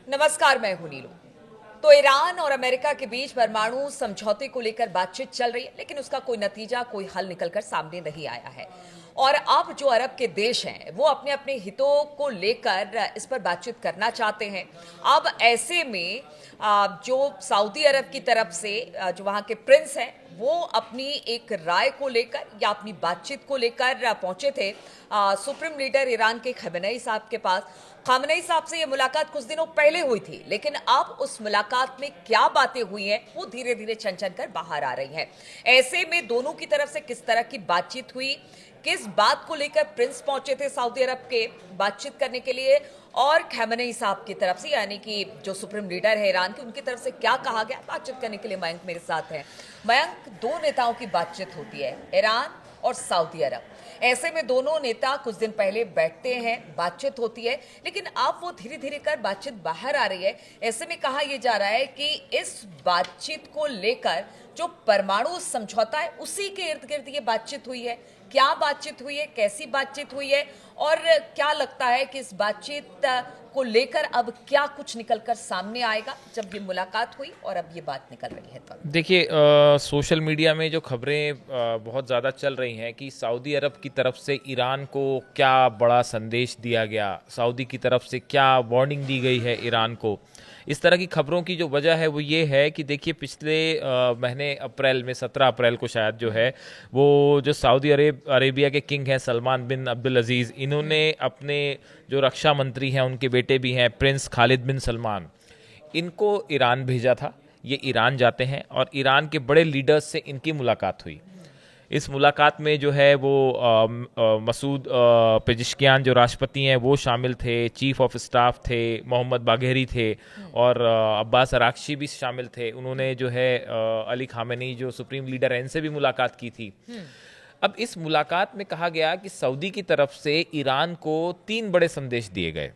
नमस्कार, मैं हूं नीलू। तो ईरान और अमेरिका के बीच परमाणु समझौते को लेकर बातचीत चल रही है, लेकिन उसका कोई नतीजा, कोई हल निकलकर सामने नहीं आया है। और अब जो अरब के देश हैं, वो अपने अपने हितों को लेकर इस पर बातचीत करना चाहते हैं। अब ऐसे में जो सऊदी अरब की तरफ से जो वहां के प्रिंस हैं, वो अपनी एक राय को लेकर या अपनी बातचीत को लेकर पहुंचे थे सुप्रीम लीडर ईरान के खमेनेई साहब के पास। खमेनेई साहब से ये मुलाकात कुछ दिनों पहले हुई थी, लेकिन अब उस मुलाकात में क्या बातें हुई हैं वो धीरे धीरे छन छन कर बाहर आ रही हैं। ऐसे में दोनों की तरफ से किस तरह की बातचीत हुई, किस बात को लेकर प्रिंस पहुंचे थे सऊदी अरब के बातचीत करने के लिए, और खमेनेई साहब की तरफ से यानी कि जो सुप्रीम लीडर है ईरान की, उनकी तरफ से क्या कहा गया, बातचीत करने के लिए मयंक मेरे साथ हैं। मयंक, दो नेताओं की बातचीत होती है, ईरान और सऊदी अरब। ऐसे में दोनों नेता कुछ दिन पहले बैठते हैं, बातचीत होती है, लेकिन अब वो धीरे धीरे कर बातचीत बाहर आ रही है। ऐसे में कहा यह जा रहा है कि इस बातचीत को लेकर जो परमाणु समझौता है उसी के इर्द गिर्द ये बातचीत हुई है। क्या बातचीत हुई है, कैसी बातचीत हुई है, और क्या लगता है कि इस बातचीत को लेकर अब क्या कुछ निकलकर सामने आएगा जब ये मुलाकात हुई और अब ये बात निकल रही है? तो देखिए, सोशल मीडिया में जो खबरें बहुत ज़्यादा चल रही हैं कि सऊदी अरब की तरफ से ईरान को क्या बड़ा संदेश दिया गया, सऊदी की तरफ से क्या वार्निंग दी गई है ईरान को। इस तरह की खबरों की जो वजह है वो ये है कि देखिए, पिछले महीने अप्रैल में 17 अप्रैल को शायद जो है वो जो सऊदी अरेबिया के किंग हैं सलमान बिन अब्दुल अजीज़, इन्होंने अपने जो रक्षा मंत्री हैं, उनके बेटे भी हैं प्रिंस खालिद बिन सलमान, इनको ईरान भेजा था। ये ईरान जाते हैं और ईरान के बड़े लीडर्स से इनकी मुलाकात हुई। इस मुलाकात में जो है वो मसूद पेजिशकियान जो राष्ट्रपति हैं वो शामिल थे, चीफ ऑफ स्टाफ थे, मोहम्मद बाघेरी थे, और अब्बास अराक्ची भी शामिल थे। उन्होंने जो है अली खामेनी जो सुप्रीम लीडर हैं, इनसे भी मुलाकात की थी। अब इस मुलाकात में कहा गया कि सऊदी की तरफ से ईरान को 3 बड़े संदेश दिए गए।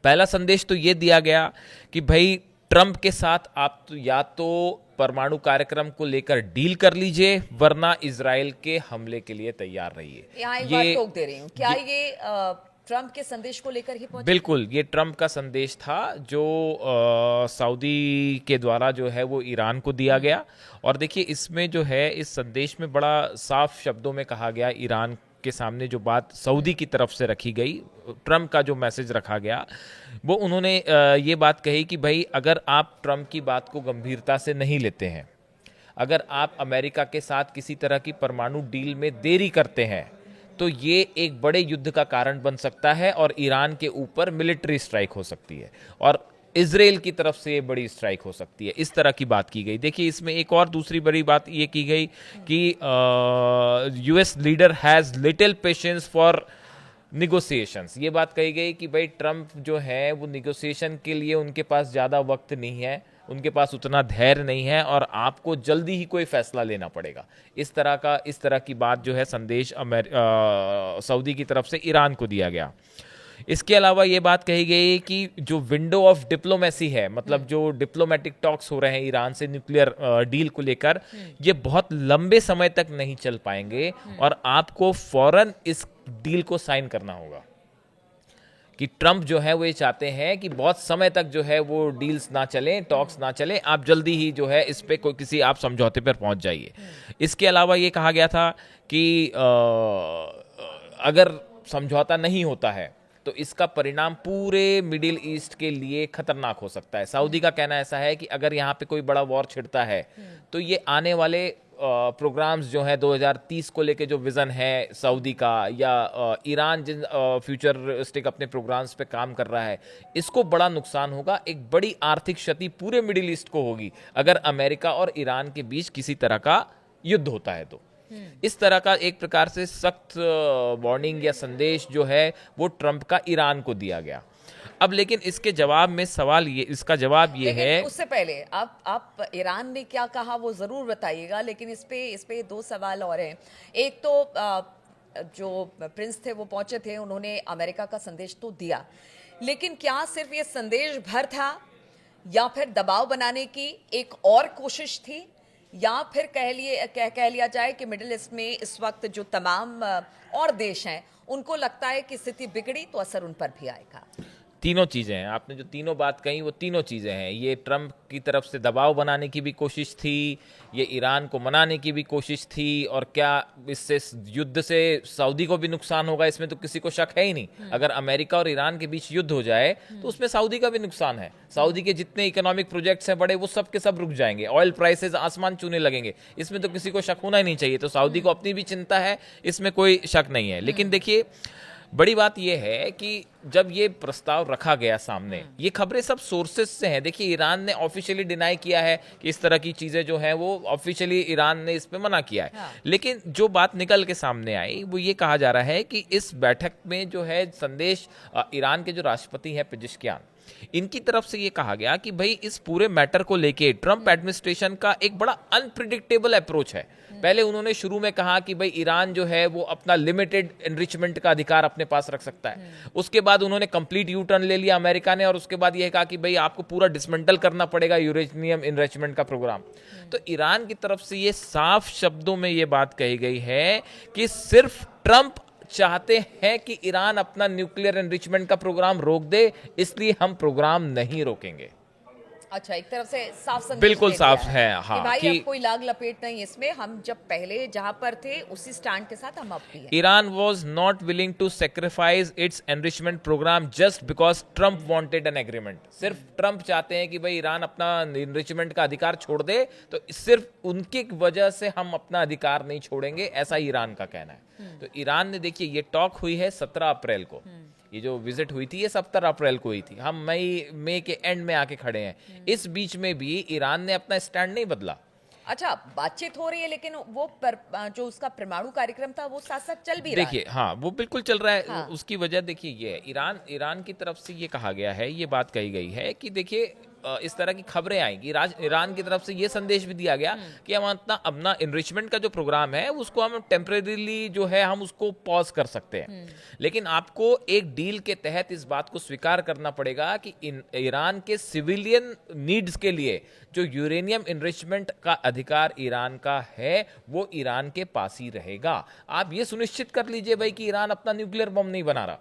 पहला संदेश तो ये दिया गया कि भाई, ट्रंप के साथ आप तो या तो परमाणु कार्यक्रम को लेकर डील कर लीजिए, वरना इजराइल के हमले के लिए तैयार रहिए। यहाँ एक बात टोक दे रही हूँ, क्या ये ट्रंप के संदेश को लेकर ही पहुंचे? बिल्कुल, ये ट्रंप का संदेश था जो सऊदी के द्वारा जो है वो ईरान को दिया गया। और देखिए, इसमें जो है इस संदेश में बड़ा साफ शब्दों में कहा गया, ईरान के सामने जो बात सऊदी की तरफ से रखी गई, ट्रंप का जो मैसेज रखा गया, वो उन्होंने ये बात कही कि भाई, अगर आप ट्रंप की बात को गंभीरता से नहीं लेते हैं, अगर आप अमेरिका के साथ किसी तरह की परमाणु डील में देरी करते हैं, तो ये एक बड़े युद्ध का कारण बन सकता है और ईरान के ऊपर मिलिट्री स्ट्राइक हो सकती है और इजराइल की तरफ से ये बड़ी स्ट्राइक हो सकती है। इस तरह की बात की गई। देखिए, इसमें एक और दूसरी बड़ी बात ये की गई कि US leader has little patience for negotiations. ये बात कही गई कि भाई, ट्रंप जो है वो निगोसिएशन के लिए उनके पास ज़्यादा वक्त नहीं है, उनके पास उतना धैर्य नहीं है और आपको जल्दी ही कोई फैसला लेना पड़ेगा। इस तरह की बात जो है संदेश सऊदी की तरफ से ईरान को दिया गया। इसके अलावा ये बात कही गई कि जो विंडो ऑफ डिप्लोमेसी है, मतलब जो डिप्लोमेटिक टॉक्स हो रहे हैं ईरान से न्यूक्लियर डील को लेकर, ये बहुत लंबे समय तक नहीं चल पाएंगे और आपको फौरन इस डील को साइन करना होगा। कि ट्रंप जो है वो ये चाहते हैं कि बहुत समय तक जो है वो डील्स ना चलें, टॉक्स ना चलें, आप जल्दी ही जो है इस पे कोई किसी आप समझौते पर पहुंच जाइए। इसके अलावा ये कहा गया था कि अगर समझौता नहीं होता है तो इसका परिणाम पूरे मिडिल ईस्ट के लिए खतरनाक हो सकता है। सऊदी का कहना ऐसा है कि अगर यहाँ पे कोई बड़ा वॉर छिड़ता है तो ये आने वाले प्रोग्राम्स जो है 2030 को लेके जो विजन है सऊदी का, या ईरान जिन फ्यूचरिस्टिक अपने प्रोग्राम्स पे काम कर रहा है, इसको बड़ा नुकसान होगा। एक बड़ी आर्थिक क्षति पूरे मिडिल ईस्ट को होगी अगर अमेरिका और ईरान के बीच किसी तरह का युद्ध होता है। तो इस तरह का एक प्रकार से सख्त वार्निंग या संदेश जो है वो ट्रंप का ईरान को दिया गया। अब लेकिन इसके जवाब में इसका जवाब ये है। उससे पहले आप ईरान ने क्या कहा वो जरूर बताइएगा, लेकिन इस पे दो सवाल और हैं। एक तो जो प्रिंस थे वो पहुंचे थे, उन्होंने अमेरिका का संदेश तो दिया, लेकिन क्या सिर्फ ये संदेश भर था या फिर दबाव बनाने की एक और कोशिश थी, या फिर कह लिया जाए कि मिडिल ईस्ट में इस वक्त जो तमाम और देश हैं उनको लगता है कि स्थिति बिगड़ी तो असर उन पर भी आएगा? तीनों चीजें हैं। आपने जो तीनों बात कही वो तीनों चीजें हैं। ये ट्रंप की तरफ से दबाव बनाने की भी कोशिश थी, ये ईरान को मनाने की भी कोशिश थी, और क्या इससे युद्ध से सऊदी को भी नुकसान होगा, इसमें तो किसी को शक है ही नहीं। अगर अमेरिका और ईरान के बीच युद्ध हो जाए तो उसमें सऊदी का भी नुकसान है। सऊदी के जितने इकोनॉमिक प्रोजेक्ट्स हैं बड़े, वो सब के सब रुक जाएंगे, ऑयल प्राइसेस आसमान छूने लगेंगे, इसमें तो किसी को शक होना ही नहीं चाहिए। तो सऊदी को अपनी भी चिंता है, इसमें कोई शक नहीं है। लेकिन देखिए, बड़ी बात यह है कि जब ये प्रस्ताव रखा गया सामने, ये खबरें सब सोर्सेस से हैं। देखिए, ईरान ने ऑफिशियली डिनाई किया है कि इस तरह की चीजें जो हैं वो ऑफिशियली ईरान ने इस पे मना किया है। हाँ। लेकिन जो बात निकल के सामने आई वो ये कहा जा रहा है कि इस बैठक में जो है संदेश ईरान के जो राष्ट्रपति हैं पेजेश्कियान, इनकी तरफ से ये कहा गया कि भाई इस पूरे मैटर को लेके ट्रंप एडमिनिस्ट्रेशन का एक बड़ा अनप्रिडिक्टेबल अप्रोच है। पहले उन्होंने शुरू में कहा कि भाई ईरान जो है वो अपना लिमिटेड एनरिचमेंट का अधिकार अपने पास रख सकता है। उसके बाद उन्होंने कंप्लीट यू टर्न ले लिया अमेरिका ने, और उसके बाद यह कहा कि भाई आपको पूरा डिसमेंटल करना पड़ेगा यूरेनियम एनरिचमेंट का प्रोग्राम। तो ईरान की तरफ से ये साफ शब्दों में ये बात कही गई है कि सिर्फ ट्रंप चाहते हैं कि ईरान अपना न्यूक्लियर एनरिचमेंट का प्रोग्राम रोक दे, इसलिए हम प्रोग्राम नहीं रोकेंगे। अच्छा, एक तरफ से साफ संदेश बिल्कुल दे साफ दिया है, हाँ, कि भाई कि अब कोई लाग लपेट नहीं इसमें, हम जब पहले जहां पर थे उसी स्टैंड के साथ हम अब भी हैं। Iran was not willing to sacrifice its enrichment program just because Trump wanted an agreement. सिर्फ ट्रंप चाहते हैं कि भाई ईरान अपना एनरिचमेंट का अधिकार छोड़ दे, तो सिर्फ उनकी वजह से हम अपना अधिकार नहीं छोड़ेंगे, ऐसा ईरान का कहना है। तो ईरान ने, देखिए, ये टॉक हुई है 17 अप्रैल को, ये जो विजिट हुई थी ये 17 अप्रैल को हुई थी। हम मई के एंड में आके खड़े हैं। इस बीच में भी ईरान ने अपना स्टैंड नहीं बदला। अच्छा, बातचीत हो रही है, लेकिन वो जो उसका परमाणु कार्यक्रम था वो साथ साथ चल भी रहा है। देखिए, हाँ, वो बिल्कुल चल रहा है। हाँ। उसकी वजह देखिए ये है, ईरान की तरफ से ये कहा गया है, ये बात कही गई है कि देखिए इस तरह की खबरें आएंगी। ईरान की तरफ से ये संदेश भी दिया गया कि हम अपना एनरिचमेंट का जो प्रोग्राम है उसको हम टेम्परेरीली जो है हम उसको पॉज कर सकते हैं, लेकिन आपको एक डील के तहत इस बात को स्वीकार करना पड़ेगा कि ईरान के सिविलियन नीड्स के लिए जो यूरेनियम एनरिचमेंट का अधिकार ईरान का है वो ईरान के पास ही रहेगा। आप ये सुनिश्चित कर लीजिए भाई कि ईरान अपना न्यूक्लियर बम नहीं बना रहा,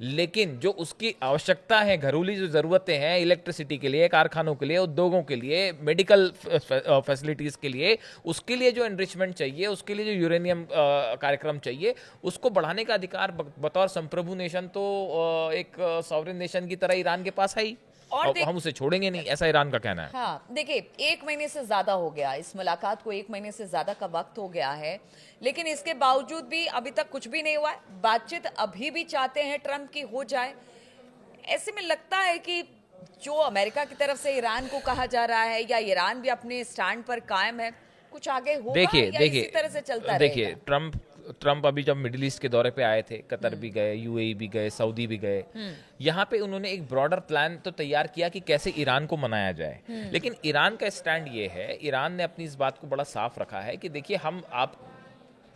लेकिन जो उसकी आवश्यकता है, घरेलू जो जरूरतें हैं इलेक्ट्रिसिटी के लिए, कारखानों के लिए, उद्योगों के लिए, मेडिकल फैसिलिटीज के लिए, उसके लिए जो एनरिचमेंट चाहिए, उसके लिए जो यूरेनियम कार्यक्रम चाहिए, उसको बढ़ाने का अधिकार बतौर संप्रभु नेशन तो एक सॉवरेन नेशन की तरह ईरान के पास है ही, और हम उसे छोड़ेंगे नहीं, ऐसा ईरान का कहना है। हाँ, देखिए, 1 महीने से ज्यादा हो गया इस मुलाकात को, 1 महीने से ज्यादा का वक्त हो गया है, लेकिन इसके बावजूद भी अभी तक कुछ भी नहीं हुआ है। बातचीत अभी भी चाहते हैं ट्रंप की हो जाए। ऐसे में लगता है कि जो अमेरिका की तरफ से ईरान को कहा जा रहा है, या ईरान भी अपने स्टैंड पर कायम है, कुछ आगे होगा या इसी तरह से चलता देखिए, रहेगा? ट्रंप अभी जब मिडिल ईस्ट के दौरे पे आए थे, कतर भी गए, यूएई भी गए, सऊदी भी गए, यहाँ पे उन्होंने एक ब्रॉडर प्लान तो तैयार किया कि कैसे ईरान को मनाया जाए। लेकिन ईरान का स्टैंड ये है, ईरान ने अपनी इस बात को बड़ा साफ रखा है कि देखिए, आप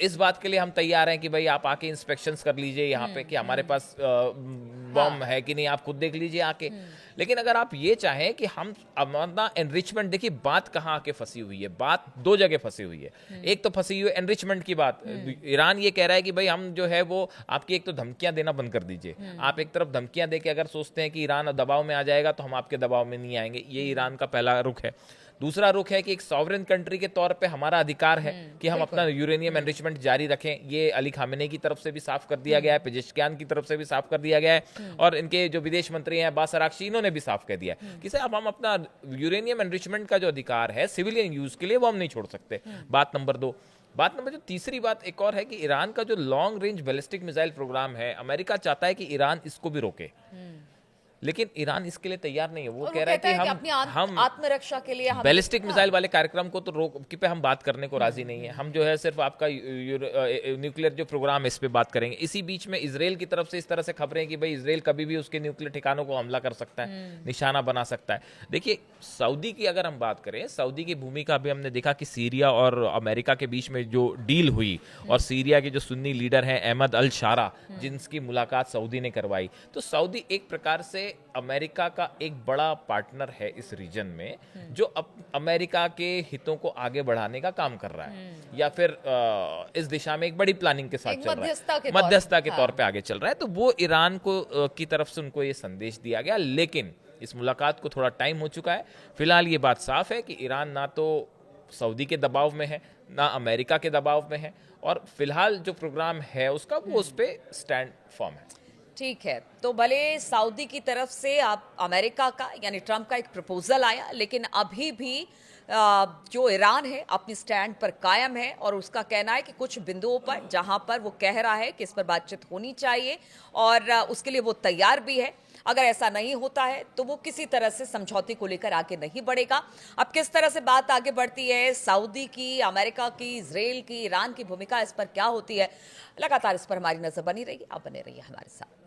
इस बात के लिए हम तैयार हैं कि भाई आप आके इंस्पेक्शंस कर लीजिए यहाँ पे कि हमारे पास बम है कि नहीं, आप खुद देख लीजिए आके। लेकिन अगर आप ये चाहें कि हम अपना एनरिचमेंट, देखिए बात कहाँ आके फंसी हुई है, बात 2 जगह फंसी हुई है। एक तो फंसी हुई है एनरिचमेंट की बात। ईरान ये कह रहा है कि भाई हम जो है वो आपकी एक तो धमकियां देना बंद कर दीजिए। आप एक तरफ धमकियां देके अगर सोचते हैं कि ईरान दबाव में आ जाएगा तो हम आपके दबाव में नहीं आएंगे, ये ईरान का पहला रुख है। दूसरा रुख है कि एक सॉवरेन कंट्री के तौर पे हमारा अधिकार है कि हम अपना यूरेनियम एनरिचमेंट जारी रखें। ये अली खामेनी की तरफ से भी साफ कर दिया गया है, पेजेश्कियान की तरफ से भी साफ कर दिया गया है, और इनके जो विदेश मंत्री हैं अब्बास अरागची, इन्होंने भी साफ कह दिया है कि साहब हम अपना यूरेनियम एनरिचमेंट का जो अधिकार है सिविलियन यूज के लिए वो हम नहीं छोड़ सकते। बात नंबर 2। बात नंबर जो तीसरी बात एक और है कि ईरान का जो long range ballistic missile program है, अमेरिका चाहता है कि ईरान इसको भी रोके, लेकिन ईरान इसके लिए तैयार नहीं है। वो कह रहा है कि हम आत्मरक्षा के लिए बैलिस्टिक मिसाइल वाले कार्यक्रम को तो रोक पे हम बात करने को राजी नहीं है। हम जो है सिर्फ आपका न्यूक्लियर जो प्रोग्राम है इस पे बात करेंगे। इसी बीच में इजराइल की तरफ से इस तरह से खबरें कि भाई इजराइल कभी भी उसके न्यूक्लियर ठिकानों को हमला कर सकता है, निशाना बना सकता है। देखिए, सऊदी की अगर हम बात करें, सऊदी की भूमिका भी हमने देखा कि सीरिया और अमेरिका के बीच में जो डील हुई, और सीरिया के जो सुन्नी लीडर हैं अहमद अल शारा, जिनकी मुलाकात सऊदी ने करवाई, तो सऊदी एक प्रकार से अमेरिका का एक बड़ा पार्टनर है इस रीजन में, जो अमेरिका के हितों को आगे बढ़ाने का काम कर रहा है, या फिर इस दिशा में एक बड़ी प्लानिंग के साथ एक चल रहा मध्यस्थता के है, तौर मध्यस्थता के हाँ। तौर पे आगे चल रहा है। तो वो ईरान को की तरफ से उनको ये संदेश दिया गया, लेकिन इस मुलाकात को थोड़ा टाइम हो चुका है। फिलहाल ये बात साफ है कि ईरान ना तो सऊदी के दबाव में है, ना अमेरिका के दबाव में है, और फिलहाल जो प्रोग्राम है उसका वो उस पे स्टैंड फॉर्म है। ठीक है, तो भले सऊदी की तरफ से आप अमेरिका का यानी ट्रंप का एक प्रपोजल आया, लेकिन अभी भी जो ईरान है अपनी स्टैंड पर कायम है, और उसका कहना है कि कुछ बिंदुओं पर जहां पर वो कह रहा है कि इस पर बातचीत होनी चाहिए और उसके लिए वो तैयार भी है। अगर ऐसा नहीं होता है तो वो किसी तरह से समझौते को लेकर आगे नहीं बढ़ेगा। अब किस तरह से बात आगे बढ़ती है, सऊदी की, अमेरिका की, इजराइल की, ईरान की भूमिका इस पर क्या होती है, लगातार इस पर हमारी नजर बनी रहेगी। आप बने रहिए हमारे साथ।